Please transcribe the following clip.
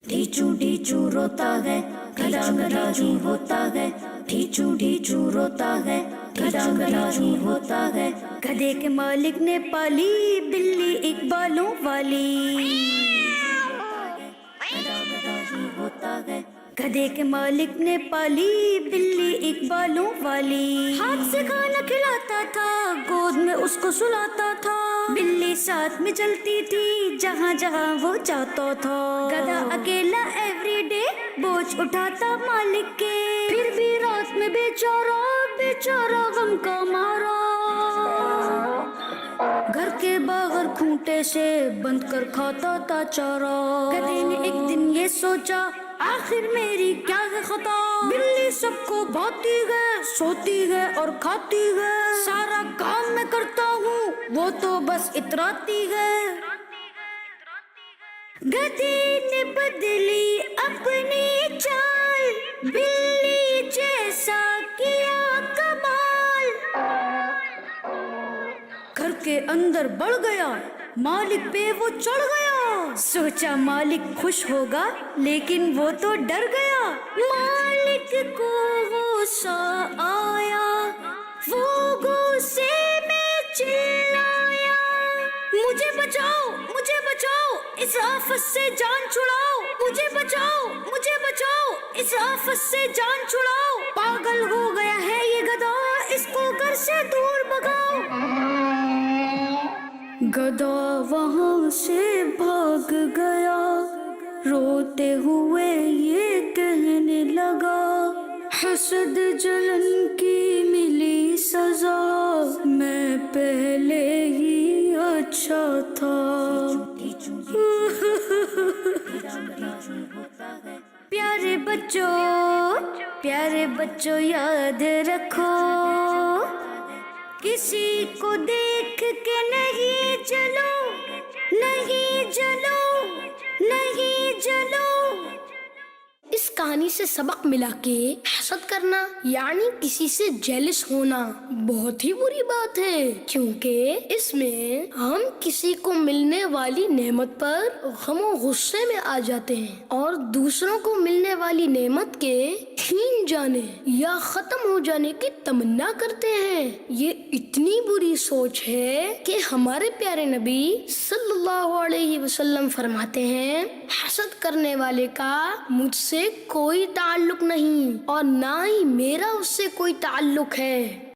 ढीचू ढीचू रोता है गधा गधा ही होता है, ढीचू ढीचू रोता है गधा गधा ही होता है। गधे के मालिक ने पाली बिल्ली एक बालों वाली, गधा गधा ही होता है। गधे के मालिक ने पाली बिल्ली एक बालों वाली, हाथ से खाना खिलाता था गोद में उसको सुलाता था, बिल्ली साथ में चलती थी जहाँ जहाँ वो जाता था। गधा अकेला एवरीडे बोझ उठाता मालिक के, फिर भी रात में बेचारा बेचारा गम का मारा, घर के बाहर खूंटे से बंद कर खाता था चारा। गधे ने एक दिन ये सोचा आखिर मेरी क्या है खता, बिल्ली सबको भाती है सोती है और खाती है, सारा काम मैं करता हूँ वो तो बस इतराती है। गधे ने बदली अपनी चाल, बिल्ली जैसा किया कमाल, घर के अंदर बढ़ गया मालिक पे वो चढ़ गया, सोचा मालिक खुश होगा लेकिन वो तो डर गया। मालिक को गुस्सा आया वो गुस्से में चिल्लाया, मुझे बचाओ इस आफत से जान छुड़ाओ, मुझे बचाओ इस आफत से जान छुड़ाओ, पागल हो गया है ये गधा इसको घर से दूर भगाओ। गधा वहाँ से भाग गया रोते हुए ये कहने लगा, हसद जलन की मिली सजा, मैं पहले ही अच्छा था। प्यारे बच्चों याद रखो, किसी को देख के नहीं जलो, नहीं जलो। इस कहानी से सबक मिला के हसद करना यानी किसी से जेलस होना बहुत ही बुरी बात है, क्योंकि इसमें हम किसी को मिलने वाली नेमत पर गम गुस्से में आ जाते हैं और दूसरों को मिलने वाली नेमत के छीन जाने या खत्म हो जाने की तमन्ना करते हैं। ये इतनी बुरी सोच है कि हमारे प्यारे नबी सल्लल्लाहु अलैहि वसल्लम फरमाते हैं, हसद करने वाले का मुझसे कोई ताल्लुक नहीं और ना ही मेरा उससे कोई ताल्लुक है।